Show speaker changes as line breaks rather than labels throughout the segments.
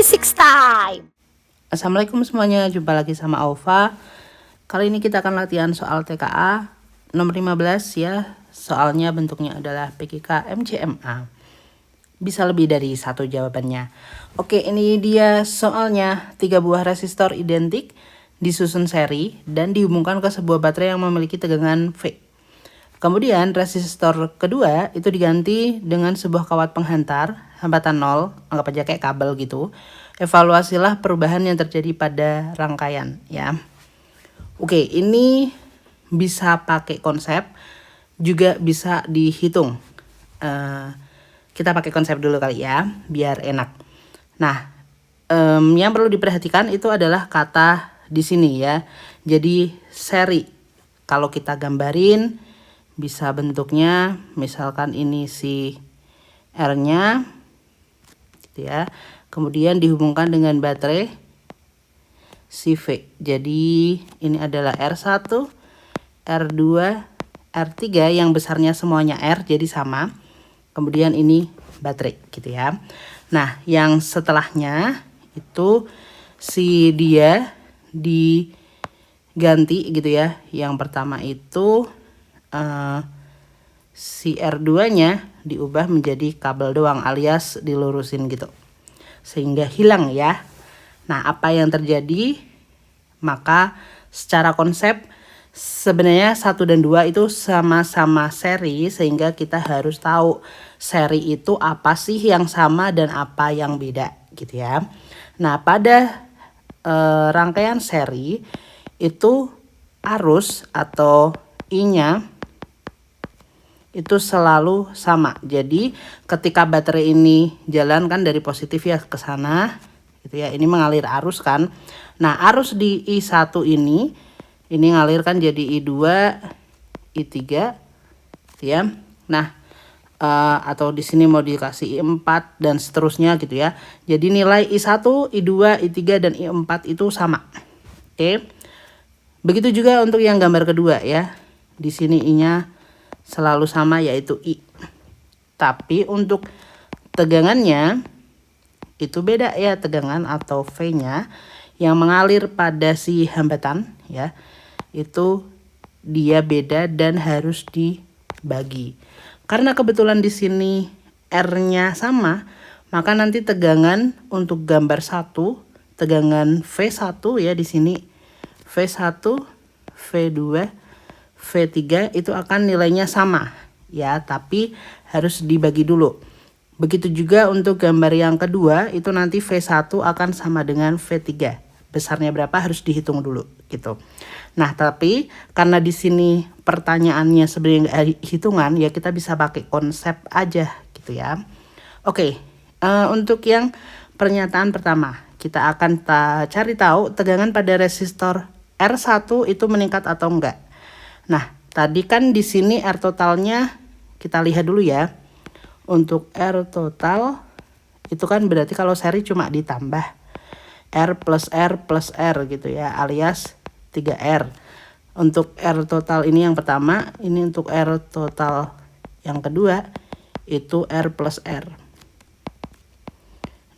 Physics time.
Assalamualaikum semuanya, jumpa lagi sama Aufa. Kali ini kita akan latihan soal TKA nomor 15 ya. Soalnya bentuknya adalah PGK MCMA. Bisa lebih dari satu jawabannya. Oke, ini dia soalnya. 3 buah resistor identik disusun seri dan dihubungkan ke sebuah baterai yang memiliki tegangan V. Kemudian resistor kedua itu diganti dengan sebuah kawat penghantar hambatan 0, anggap aja kayak kabel gitu. Evaluasilah perubahan yang terjadi pada rangkaian ya. Oke, ini bisa pakai konsep, juga bisa dihitung. Kita pakai konsep dulu kali ya, biar enak. Nah, yang perlu diperhatikan itu adalah kata di sini ya. Jadi seri, kalau kita gambarin bisa bentuknya misalkan ini si R-nya gitu ya. Kemudian dihubungkan dengan baterai si V. Jadi ini adalah R1, R2, R3 yang besarnya semuanya R jadi sama. Kemudian ini baterai gitu ya. Nah, yang setelahnya itu si dia diganti gitu ya. Yang pertama itu si R2-nya diubah menjadi kabel doang alias dilurusin gitu. Sehingga hilang ya. Nah, apa yang terjadi? Maka secara konsep sebenarnya 1 dan 2 itu sama-sama seri, sehingga kita harus tahu seri itu apa sih yang sama dan apa yang beda gitu ya. Nah, pada rangkaian seri itu arus atau I-nya itu selalu sama. Jadi ketika baterai ini jalan kan dari positif ya ke sana gitu ya, ini mengalir arus kan. Nah, arus di I1 ini ngalir kan jadi I2, I3 gitu ya. Nah, atau di sini mau dikasih I4 dan seterusnya gitu ya. Jadi nilai I1, I2, I3 dan I4 itu sama. Oke. Begitu juga untuk yang gambar kedua ya. Di sini I-nya selalu sama yaitu I. Tapi untuk tegangannya itu beda ya, tegangan atau V-nya yang mengalir pada si hambatan ya. Itu dia beda dan harus dibagi. Karena kebetulan di sini R-nya sama, maka nanti tegangan untuk gambar 1, tegangan V1 ya di sini V1, V2, V3 itu akan nilainya sama ya, tapi harus dibagi dulu. Begitu juga untuk gambar yang kedua itu nanti V1 akan sama dengan V3. Besarnya berapa harus dihitung dulu gitu. Nah, tapi karena di sini pertanyaannya sebenarnya nggak hitungan ya, kita bisa pakai konsep aja gitu ya. Oke, untuk yang pernyataan pertama kita akan cari tahu tegangan pada resistor R1 itu meningkat atau enggak. Nah, tadi kan di sini R totalnya kita lihat dulu ya. Untuk R total itu kan berarti kalau seri cuma ditambah R plus R gitu ya, alias 3R. Untuk R total ini yang pertama, ini untuk R total yang kedua itu R plus R.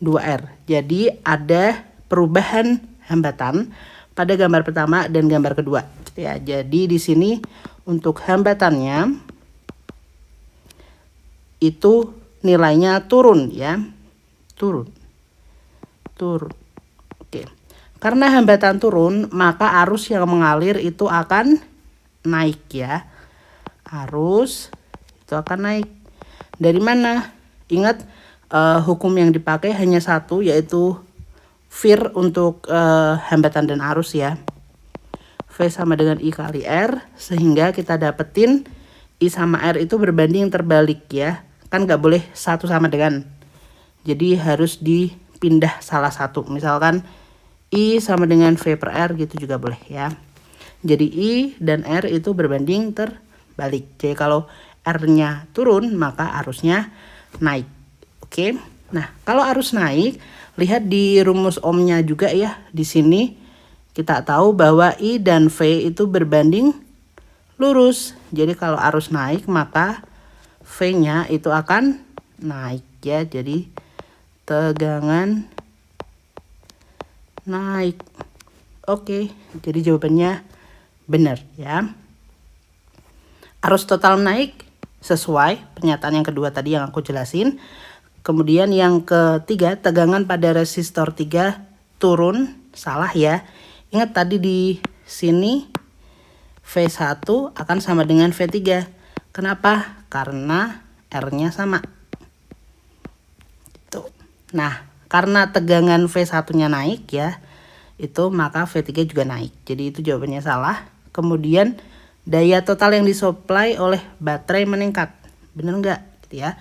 2R. Jadi ada perubahan hambatan pada gambar pertama dan gambar kedua. Ya, jadi di sini untuk hambatannya itu nilainya turun ya. Turun. Oke. Karena hambatan turun, maka arus yang mengalir itu akan naik ya. Arus itu akan naik. Dari mana? Ingat hukum yang dipakai hanya satu, yaitu Vir untuk hambatan dan arus ya. V sama dengan I kali R, sehingga kita dapetin I sama R itu berbanding terbalik ya. Kan nggak boleh satu sama dengan. Jadi harus dipindah salah satu. Misalkan I sama dengan V per R gitu juga boleh ya. Jadi I dan R itu berbanding terbalik. Jadi kalau R-nya turun maka arusnya naik. Oke. Nah, kalau arus naik, lihat di rumus ohmnya juga ya. Di sini kita tahu bahwa I dan V itu berbanding lurus. Jadi kalau arus naik maka V-nya itu akan naik ya. Jadi tegangan naik. Oke, jadi jawabannya benar ya. Arus total naik sesuai pernyataan yang kedua tadi yang aku jelasin. Kemudian yang ketiga, tegangan pada resistor 3 turun, salah ya. Ingat tadi di sini V1 akan sama dengan V3. Kenapa? Karena R-nya sama. Tuh. Nah, karena tegangan V1-nya naik ya, itu maka V3 juga naik. Jadi itu jawabannya salah. Kemudian daya total yang disuplai oleh baterai meningkat. Bener nggak? Gitu ya.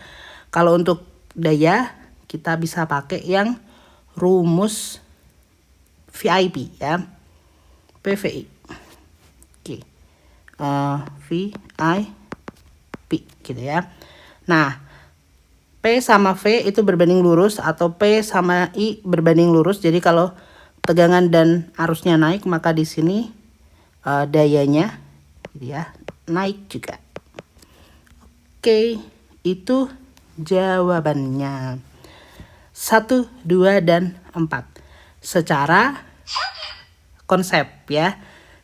Kalau untuk daya kita bisa pakai yang rumus VIP ya. PVI. Oke. VIP gitu ya. Nah, P sama V itu berbanding lurus atau P sama I berbanding lurus. Jadi kalau tegangan dan arusnya naik maka di sini dayanya gitu ya, naik juga. Oke, itu jawabannya. 1, 2, dan 4. Secara konsep ya.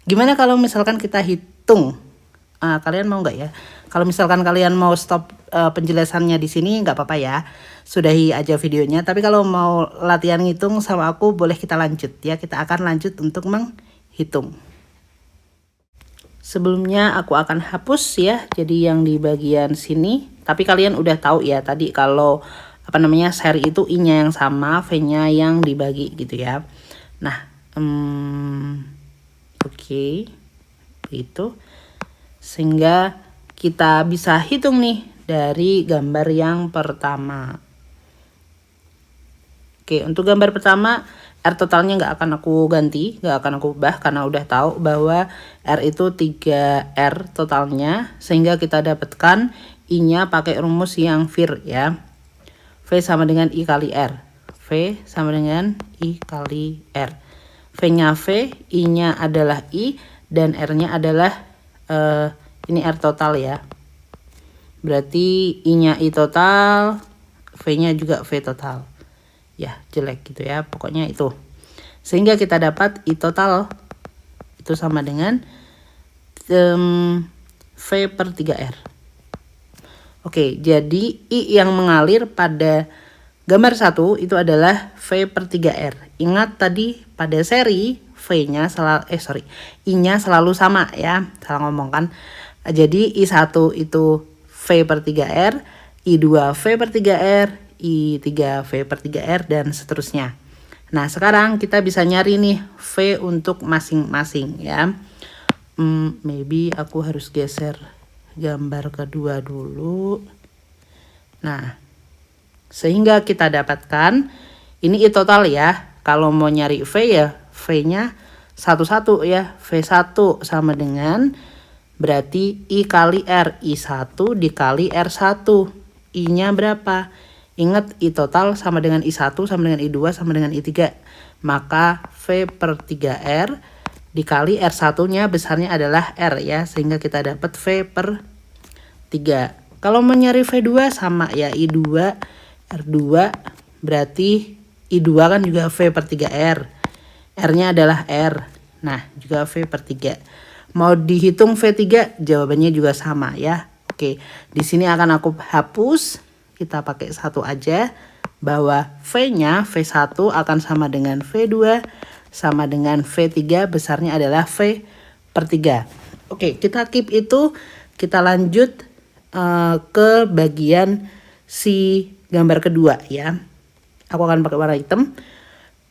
Gimana kalau misalkan kita hitung? Kalian mau nggak ya? Kalau misalkan kalian mau stop penjelasannya di sini nggak apa-apa ya. Sudahi aja videonya. Tapi kalau mau latihan ngitung sama aku boleh kita lanjut ya. Kita akan lanjut untuk menghitung. Sebelumnya aku akan hapus ya. Jadi yang di bagian sini. Tapi kalian udah tahu ya tadi kalau seri itu I-nya yang sama, V-nya yang dibagi gitu ya. Nah, oke. Itu sehingga kita bisa hitung nih dari gambar yang pertama. Oke, untuk gambar pertama R totalnya nggak akan aku ganti, nggak akan aku ubah karena udah tahu bahwa R itu 3R totalnya, sehingga kita dapatkan I-nya pakai rumus yang VIR ya. V sama dengan I kali R. V sama dengan I kali R. V-nya V, I-nya adalah I, dan R-nya adalah ini R total ya. Berarti I-nya I total, V-nya juga V total. Ya, jelek gitu ya. Pokoknya itu. Sehingga kita dapat I total itu sama dengan V per 3R. Oke, jadi I yang mengalir pada gambar 1 itu adalah V per 3R. Ingat tadi pada seri V-nya I-nya selalu sama ya. Salah ngomong kan. Jadi I1 itu V per 3R, I2 V per 3R, I3 V per 3R, dan seterusnya. Nah, sekarang kita bisa nyari nih V untuk masing-masing ya. Maybe aku harus geser gambar kedua dulu. Nah, sehingga kita dapatkan ini I total ya. Kalau mau nyari V ya V-nya 1 ya. V1 sama dengan berarti I kali R. I1 dikali R1. I-nya berapa? Ingat I total sama dengan I1 sama dengan I2 sama dengan I3. Maka V per 3R dikali R1-nya besarnya adalah R ya. Sehingga kita dapat V per 3. Kalau mau nyari V2 sama ya I2 R2. Berarti I2 kan juga V per 3R. R-nya adalah R. Nah, juga V per 3. Mau dihitung V3, jawabannya juga sama ya. Oke, di sini akan aku hapus. Kita pakai 1 aja. Bahwa V-nya V1 akan sama dengan V2 sama dengan V3, besarnya adalah V per 3. Oke, kita keep itu. Kita lanjut ke bagian si gambar kedua ya. Aku akan pakai warna hitam.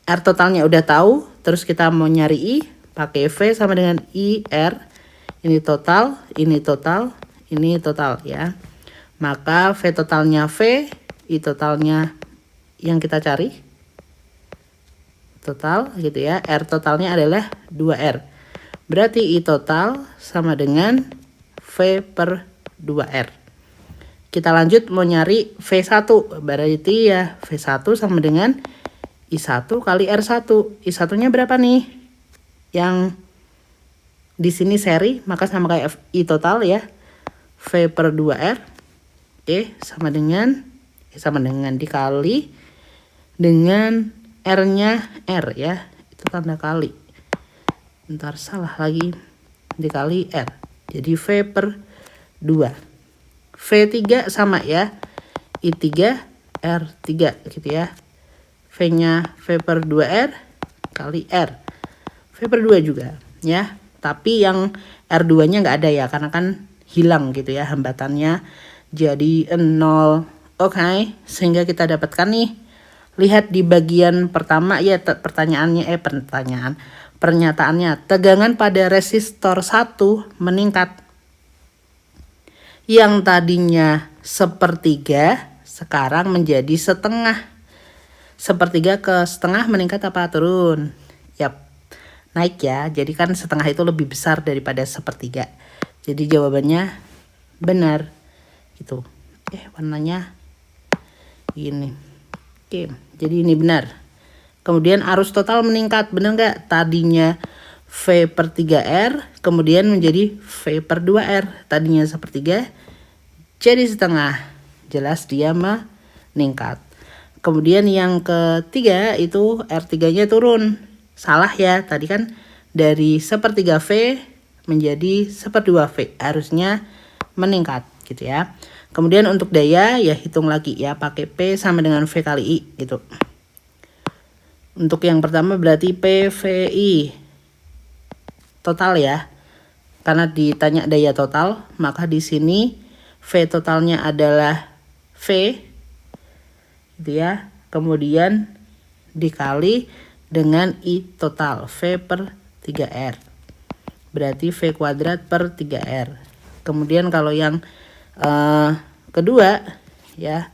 R totalnya udah tahu. Terus kita mau nyari I. Pakai V sama dengan IR. Ini total, ini total, ini total ya. Maka V totalnya V, I totalnya yang kita cari. Total gitu ya. R totalnya adalah 2R. Berarti I total sama dengan V per 2R. Kita lanjut mau nyari V1. Berarti ya V1 sama dengan I1 kali R1. I1-nya berapa nih? Yang di sini seri, maka sama kayak I total ya. V per 2R. Oke, sama dengan dikali dengan R-nya R ya. itu tanda kali. Ntar salah lagi, dikali R. Jadi V per 2. V3 sama ya. I3 R3 gitu ya. V-nya V per 2R kali R. V per 2 juga ya. Tapi yang R2-nya nggak ada ya, karena kan hilang gitu ya hambatannya. Jadi 0. Oke, sehingga kita dapatkan nih. Lihat di bagian pertama ya pernyataannya. Tegangan pada resistor 1 meningkat. Yang tadinya sepertiga sekarang menjadi setengah. Sepertiga ke setengah meningkat apa turun? Yap, naik ya. Jadi kan setengah itu lebih besar daripada sepertiga. Jadi jawabannya benar. Gitu. Warnanya gini. Oke, jadi ini benar. Kemudian arus total meningkat, benar nggak? Tadinya V per 3R, kemudian menjadi V per 2R. Tadinya sepertiga, jadi setengah. Jelas dia meningkat. Kemudian yang ketiga itu R3-nya turun. Salah ya, tadi kan dari sepertiga V menjadi seperdua V. Harusnya meningkat gitu ya. Kemudian untuk daya ya hitung lagi ya, pakai P sama dengan V kali I gitu. Untuk yang pertama berarti PVI total ya. Karena ditanya daya total, maka di sini V totalnya adalah V gitu ya. Kemudian dikali dengan I total V per 3R. Berarti V kuadrat per 3R. Kemudian kalau yang kedua ya,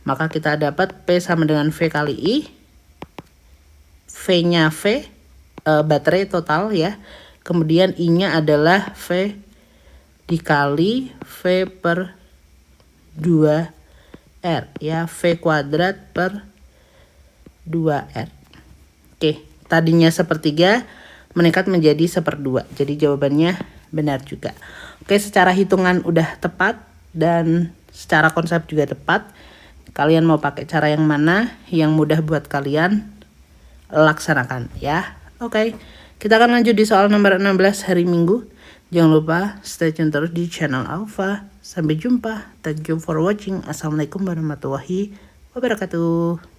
maka kita dapat P sama dengan V kali I. V-nya V baterai total ya. Kemudian I-nya adalah V dikali V per 2R ya, V kuadrat per 2R. Oke, tadinya sepertiga meningkat menjadi seperdua. Jadi jawabannya benar juga. Oke, secara hitungan udah tepat dan secara konsep juga tepat. Kalian mau pakai cara yang mana yang mudah buat kalian, laksanakan ya. Oke, kita akan lanjut di soal nomor 16 hari Minggu. Jangan lupa stay tune terus di channel Alpha. Sampai jumpa. Thank you for watching. Assalamualaikum warahmatullahi wabarakatuh.